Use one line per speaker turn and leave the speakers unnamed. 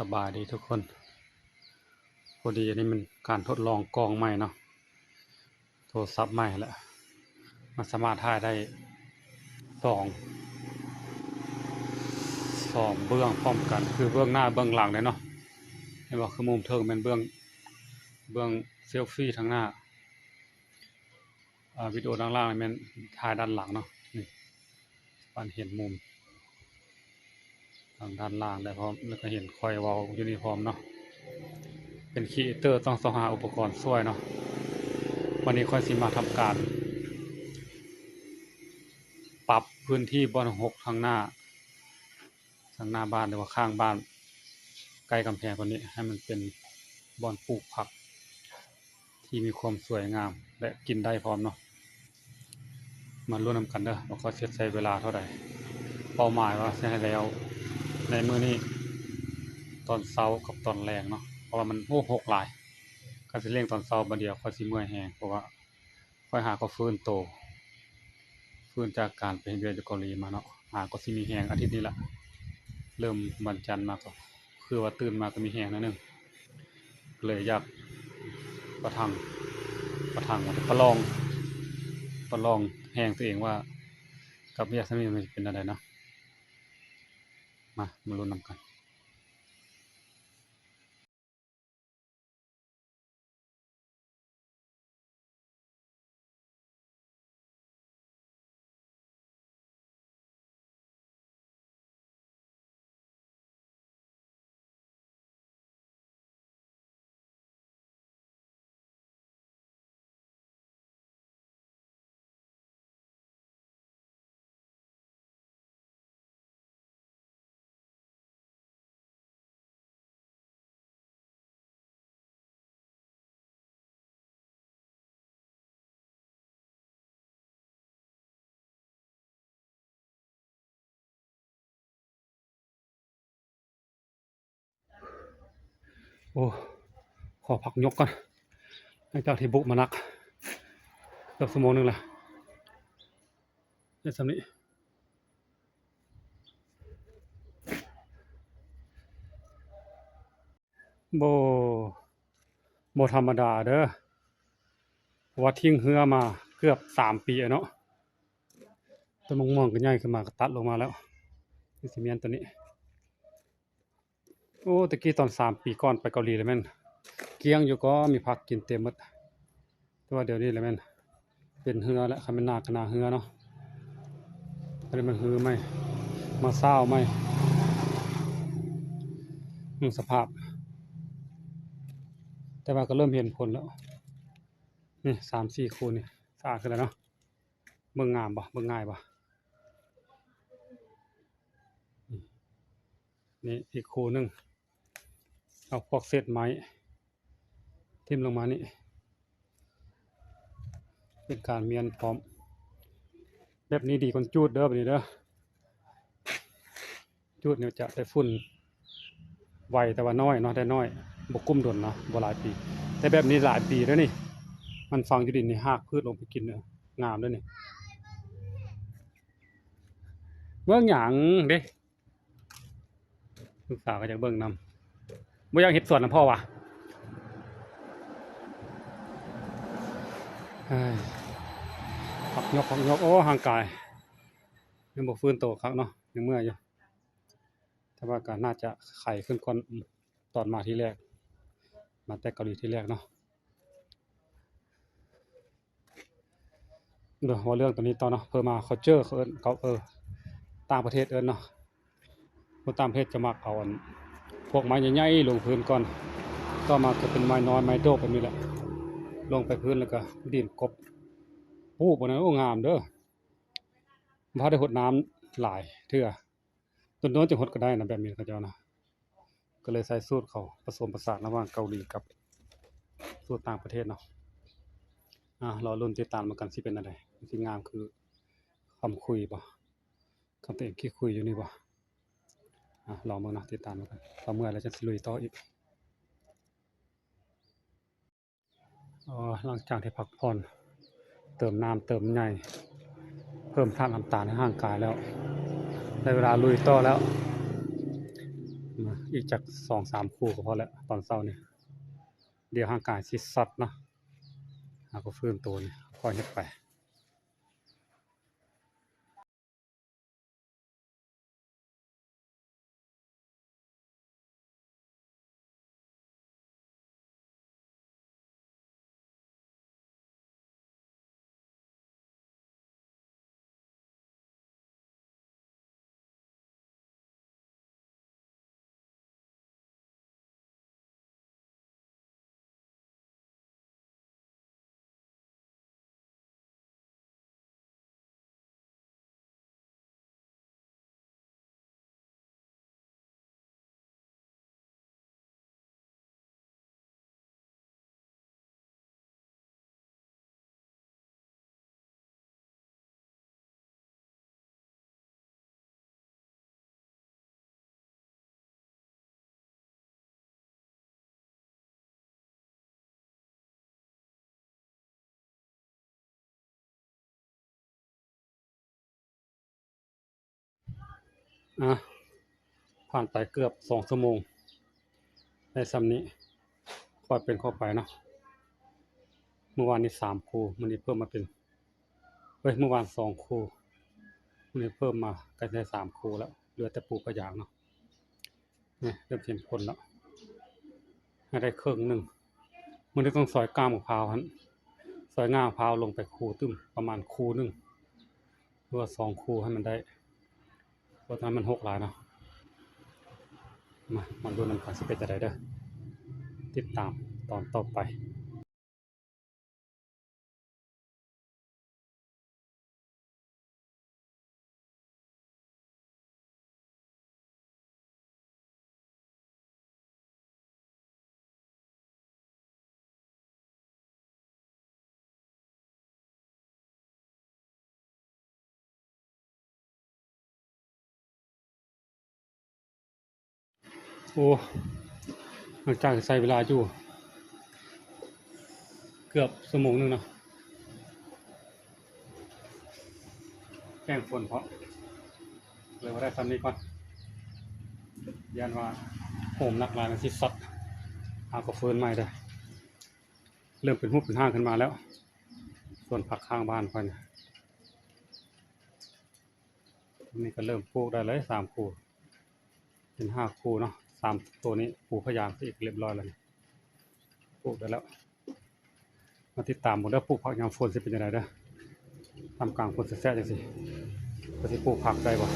สบายดีทุกคนพอดีอันนี้มันการทดลองกล้องใหม่เนาะโทรศัพท์ใหม่แหละมันสามารถถ่ายได้สองเบื้องพร้อมกันคือเบื้องหน้าเบื้องหลังเลยเนาะเห็นว่าคือมุมเทิงเป็นเบื้องเซลฟี่ทางหน้าวิดีโอด้านล่างเป็นถ่ายด้านหลังเนาะนี่ปันเห็นมุมทางด้านล่างได้พร้อมแล้วก็เห็นคอยวอลยูนิฟอร์มเนาะเป็นครีเอเตอร์ต้องหาอุปกรณ์ช่วยเนาะวันนี้ค่อยสิมาทำการปรับพื้นที่บอนหกทางหน้าบ้านหรือว่าข้างบ้านใกล้กำแพงตัวนี้ให้มันเป็นบอนปลูกผักที่มีความสวยงามและกินได้พร้อมเนาะมาร่วมกันเด้อว่าเขาใช้เวลาเท่าไหร่เป้าหมายว่าจะให้แล้วในมื้อนี้ตอนเช้ากับตอนแรงเนาะเพราะว่ามันหกหลายก็สิเร่งตอนเช้าบัดเดียวค่อยสิเมื่อยแฮงเพราะว่าค่อยหาก็ฟื้นจากการไปเรียนอยู่เกาหลีมาเนาะหาก็สิมีแฮงอาทิตย์นี้ละเริ่มวันจันทร์มาก็คือว่าตื่นมาก็มีแฮงนิดนึงเลยอยากประทังประลองแฮงตัวเองว่ากับเวียดนามมันเป็นอะไรเนาะมาลุ้นนำกันโอ้ขอพักยกก่อนหลังจากที่บุกมานักเกือบชั่วโมงนึงละในสำนี้โบธรรมดาเด้อเพราะว่าทิ้งเหือมาเกือบ3 ปีเนาะต้นมะม่วงก็ใหญ่ขึ้นมาก็ตัดลงมาแล้วนี่สิเมียนตัวนี้โอ้ตะกี้ตอน3 ปีก่อนไปเกาหลีเลยแม่นเกี้ยงอยู่ก็มีผักกินเต็มหมดแต่ว่าเดี๋ยวนี้เลยแม่นเป็นเหือแล้วคันเป็นนาก็นาเหือเนาะอันนี้มันหือไหมมาเศร้าไหมสภาพแต่ว่าก็เริ่มเห็นผลแล้วนี่3-4 คูนี่สะอาดขึ้นแล้วเนาะเบิ่งงามบ่เบิ่งง่ายบ่นี่อีกคูนึงเอาพวกเศษไม้ทิ่มลงมานี่เป็นการเมียนพร้อมแบบนี้ดีกว่าจูดเด้อแบบนี้เด้อจูดเนี่ยจะได้ฝุ่นไวแต่ว่าน้อยเนาะได้น้อยบ่กุ้มดนเนาะบ่หลายปีแต่แบบนี้หลายปีแล้วนี่มันฝังอยู่ดินนี่หากพืชลงไปกินเด้องามเด้อนี่เบิ่งหยังเด้ลูกสาวก็อยากเบิ่งนำบ่อยากเฮ็ดสวนนำพ่อวะพักยกโอ้ห่างกายยังบ่ฟื้นโตครับเนาะยังเมื่อยอยู่แต่ว่าก็น่าจะไข้ขึ้นก่อนตอนมาที่แรกมาแต่เกาหลีที่แรกเนาะเดี๋ยวว่าเรื่องตัวนี้ต่อเนาะมา culture เขาเอิ้นเขาต่างประเทศเอิ้นเนาะคนต่างประเทศจะมักเอาพวกไม้ใหญ่ๆลงพื้นก่อนต่อมาก็เป็นไม้น้อยไม้โดกแบบนี้แหละลงไปพื้นแล้วก็ดินกบโอ้บ่นั้นโอ้งามเด้อบ่ได้หดน้ำหลายเทื่อต้นโน้นจะหดก็ได้นะแบบนี้เขาเจ้านะก็เลยใส่สูตรเขาผสมผสานระหว่างเกาหลีกับสูตรต่างประเทศเนาะรอลุ้นติดตามกันสิเป็นอะไรสิงามคือคำคุยบ่คำตัวเองที่คุยอยู่นี่บ่ลองเบิ่งนะติดตามกันพอเมื่อแล้วจะลุยต่ออีกหลังจากที่พักผ่อนเติมน้ำเติมใหญ่เพิ่มธาตุน้ำตาลในร่างกายแล้วได้เวลาลุยต่อแล้ว อีกจาก2-3 คู่ก็พอแล้วตอนเช้านี่เดี๋ยวร่างกายสิซัดเนาะก็ฟื้นตัวนี่ค่อยเฮ็ดไปอ่ะผ่านไปเกือบ2 ชั่วโมงได้ส่ำนี้ค่อยเป็นค่อยไปเนาะเมื่อวานนี้3 คู่มื้อนี้เพิ่มมาเป็นเมื่อวาน2 คู่มื้อนี้เพิ่มมาก็ได้3 คู่แล้วเหลือแต่ปลูกกระยางเนาะนี่เริ่มเห็นผลแล้วให้ได้ครึ่งหนึ่งมื้อนี้ต้องซอยก้ามมะพร้าวหั่นซอยง่ามะพร้าวลงไปคู่ตึ้มประมาณคู่หนึ่งหรือว่า2 คู่ให้มันได้เพราะฉะนั้นมันหกหลายเนาะมาดูนำกันสิเป็นจังไดเด้อติดตามตอนต่อไปโอ้หลังจากใช้เวลาอยู่เกือบชั่วโมงหนึงเนาะแกล้งฝนเพราะเลยว่าได้ซ้ำนี้ก่อนยันว่าโหมหนักหลายมันสิซัดก็ฟื้นใหม่เด้อเริ่มเป็นรูปเป็นร่างขึ้นมาแล้วส่วนผักข้างบ้านค่อยเนี่ยนี่ก็เริ่มปลูกได้เลย3 คู่เป็น5 คู่เนาะ3 ตัวนี้ปลูกพะยางอีกเรียบร้อยแล้วนี่ปลูกได้แล้วมาติดตามหมดแล้วปลูกผักยามฝนสิเป็นจังไดเด้อทำกลางฝนแซ่ๆจังซี่ก็สิปลูกผักได้บ่